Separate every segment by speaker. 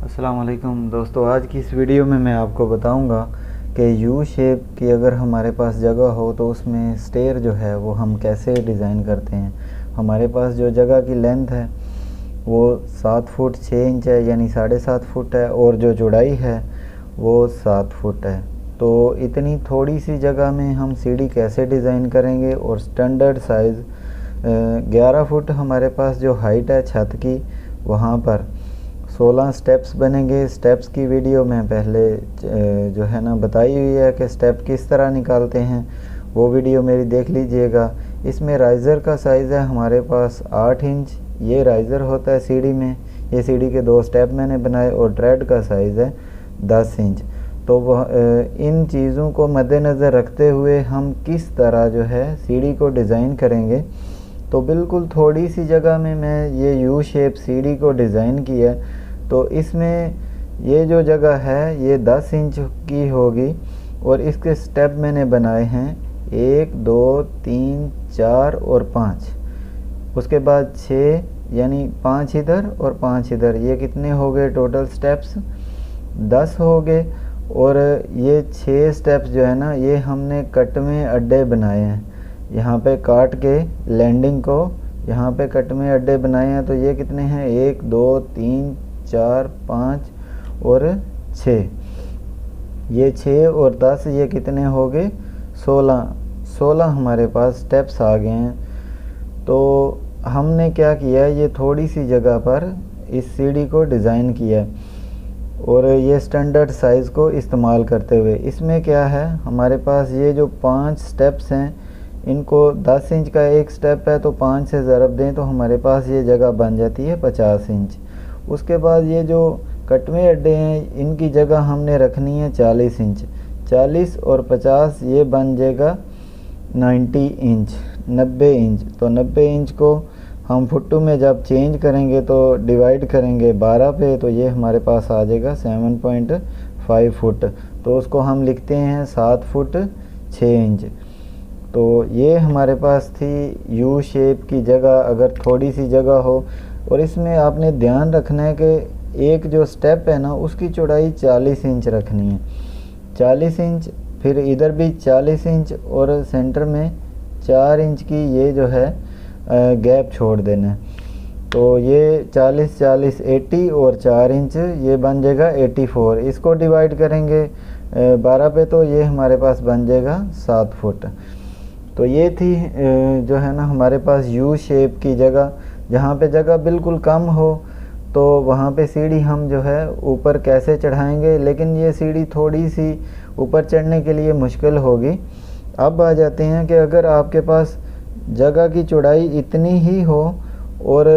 Speaker 1: अस्सलाम वालेकुम दोस्तों, आज की इस वीडियो में मैं आपको बताऊंगा कि यू शेप की अगर हमारे पास जगह हो तो उसमें स्टेयर जो है वो हम कैसे डिज़ाइन करते हैं। हमारे पास जो जगह की लेंथ है वो 7 फुट 6 इंच है, यानी 7.5 फुट है, और जो चौड़ाई है वो 7 फुट है। तो इतनी थोड़ी सी जगह में हम सीढ़ी कैसे डिज़ाइन करेंगे। और स्टैंडर्ड साइज़ 11 फुट हमारे पास जो हाइट है छत की, वहाँ पर 16 स्टेप्स बनेंगे। स्टेप्स की वीडियो में पहले जो है ना बताई हुई है कि स्टेप किस तरह निकालते हैं, वो वीडियो मेरी देख लीजिएगा। इसमें राइज़र का साइज़ है हमारे पास 8 इंच, ये राइज़र होता है सीढ़ी में। ये सीढ़ी के 2 स्टेप मैंने बनाए, और ट्रेड का साइज़ है 10 इंच। तो वह इन चीज़ों को मद्देनज़र रखते हुए हम किस तरह जो है सीढ़ी को डिज़ाइन करेंगे। तो बिल्कुल थोड़ी सी जगह में मैं ये यू शेप सीढ़ी को डिज़ाइन किया। तो इसमें ये जो जगह है ये 10 इंच की होगी, और इसके स्टेप मैंने बनाए हैं 1 2 3 4 और 5। उसके बाद 6, यानी 5 इधर और 5 इधर, ये कितने हो गए टोटल स्टेप्स? 10 हो गए। और ये 6 स्टेप्स जो है ना, ये हमने कट में अड्डे बनाए हैं। यहाँ पे काट के लैंडिंग को यहाँ पे कट में अड्डे बनाए हैं। तो ये कितने हैं? 1 2 3 4 5 और 6। ये 6 और 10, ये कितने हो गए? 16 हमारे पास स्टेप्स आ गए हैं। तो हमने क्या किया, ये थोड़ी सी जगह पर इस सीढ़ी को डिज़ाइन किया, और ये स्टैंडर्ड साइज़ को इस्तेमाल करते हुए। इसमें क्या है, हमारे पास ये जो 5 स्टेप्स हैं, इनको 10 इंच का एक स्टेप है तो 5 से ज़रब दें तो हमारे पास ये जगह बन जाती है 50 इंच। उसके बाद ये जो कटवे अड्डे हैं, इनकी जगह हमने रखनी है 40 इंच। 40 और 50 ये बन जाएगा 90 इंच, 90 इंच। तो 90 इंच को हम फुट्टू में जब चेंज करेंगे तो डिवाइड करेंगे 12 पे, तो ये हमारे पास आ जाएगा 7.5 फुट। तो उसको हम लिखते हैं 7 फुट 6 इंच। तो ये हमारे पास थी यू शेप की जगह, अगर थोड़ी सी जगह हो। और इसमें आपने ध्यान रखना है कि एक जो स्टेप है ना, उसकी चौड़ाई 40 इंच रखनी है, 40 इंच। फिर इधर भी 40 इंच, और सेंटर में 4 इंच की ये जो है गैप छोड़ देना है। तो ये 40 40 80 और 4 इंच, ये बन जाएगा 84। इसको डिवाइड करेंगे 12 पे, तो ये हमारे पास बन जाएगा 7 फुट। तो ये थी जो है ना हमारे पास यू शेप की जगह। जहाँ पे जगह बिल्कुल कम हो तो वहाँ पे सीढ़ी हम जो है ऊपर कैसे चढ़ाएंगे, लेकिन ये सीढ़ी थोड़ी सी ऊपर चढ़ने के लिए मुश्किल होगी। अब आ जाते हैं कि अगर आपके पास जगह की चौड़ाई इतनी ही हो और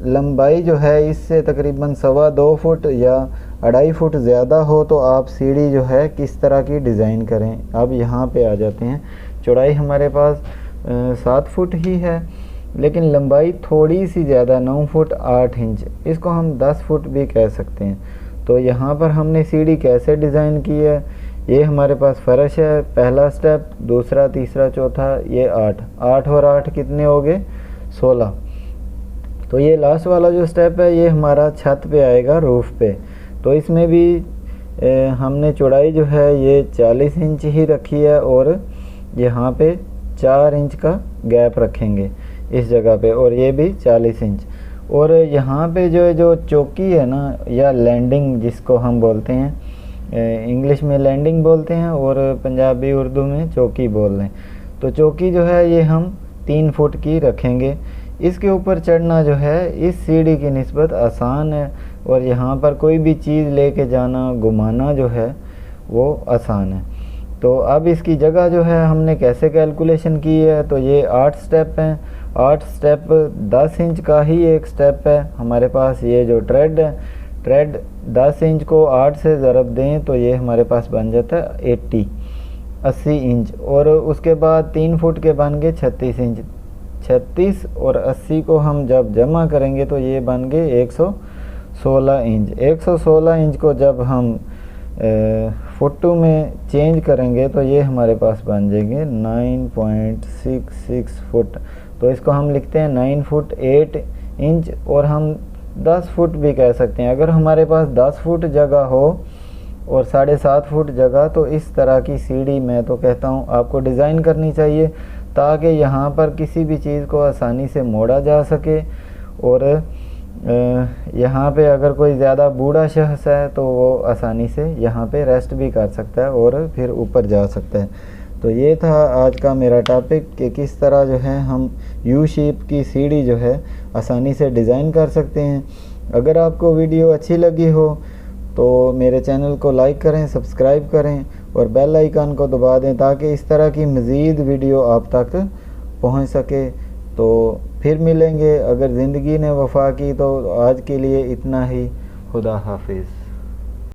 Speaker 1: लंबाई जो है इससे तकरीबन 2.25 फुट या 2.5 फुट ज़्यादा हो, तो आप सीढ़ी जो है किस तरह की डिज़ाइन करें। अब यहाँ पे आ जाते हैं। चौड़ाई हमारे पास 7 फुट ही है, लेकिन लंबाई थोड़ी सी ज़्यादा 9 फुट 8 इंच, इसको हम 10 फुट भी कह सकते हैं। तो यहाँ पर हमने सीढ़ी कैसे डिज़ाइन की है, ये हमारे पास फर्श है। पहला स्टेप, दूसरा, तीसरा, चौथा, ये 8 और 8 कितने हो गए? 16। तो ये लास्ट वाला जो स्टेप है ये हमारा छत पे आएगा, रूफ पे। तो इसमें भी हमने चौड़ाई जो है ये 40 इंच ही रखी है, और यहाँ पे 4 इंच का गैप रखेंगे इस जगह पे, और ये भी 40 इंच। और यहाँ पे जो चौकी है ना, या लैंडिंग जिसको हम बोलते हैं, इंग्लिश में लैंडिंग बोलते हैं और पंजाबी उर्दू में चौकी बोल रहे हैं। तो चौकी जो है ये हम 3 फुट की रखेंगे। इसके ऊपर चढ़ना जो है इस सीढ़ी की निस्बत आसान है, और यहाँ पर कोई भी चीज़ लेके जाना, घुमाना जो है वो आसान है। तो अब इसकी जगह जो है हमने कैसे कैलकुलेशन की है, तो ये 8 स्टेप हैं। 8 स्टेप 10 इंच का ही एक स्टेप है हमारे पास। ये जो ट्रेड है, ट्रेड 10 इंच को 8 से ज़रब दें तो ये हमारे पास बन जाता है 80 इंच। और उसके बाद 3 फुट के बन गए 36 इंच। 36 और 80 को हम जब जमा करेंगे तो ये बन गए 116 इंच। 116 इंच को जब हम फुट्टू में चेंज करेंगे तो ये हमारे पास बन जाएंगे 9.66 फुट। तो इसको हम लिखते हैं 9 फुट 8 इंच, और हम 10 फुट भी कह सकते हैं। अगर हमारे पास 10 फुट जगह हो और 7.5 फुट जगह, तो इस तरह की सीढ़ी मैं तो कहता हूँ आपको डिज़ाइन करनी चाहिए, ताकि यहाँ पर किसी भी चीज़ को आसानी से मोड़ा जा सके। और यहाँ पे अगर कोई ज़्यादा बूढ़ा शख्स है तो वो आसानी से यहाँ पे रेस्ट भी कर सकता है और फिर ऊपर जा सकता है। तो ये था आज का मेरा टॉपिक कि किस तरह जो है हम यू शेप की सीढ़ी जो है आसानी से डिज़ाइन कर सकते हैं। अगर आपको वीडियो अच्छी लगी हो तो मेरे चैनल को लाइक करें, सब्सक्राइब करें और बेल आइकन को दबा दें, ताकि इस तरह की मज़ीद वीडियो आप तक पहुंच सके। तो फिर मिलेंगे अगर ज़िंदगी ने वफ़ा की। तो आज के लिए इतना ही। खुदा हाफिज़।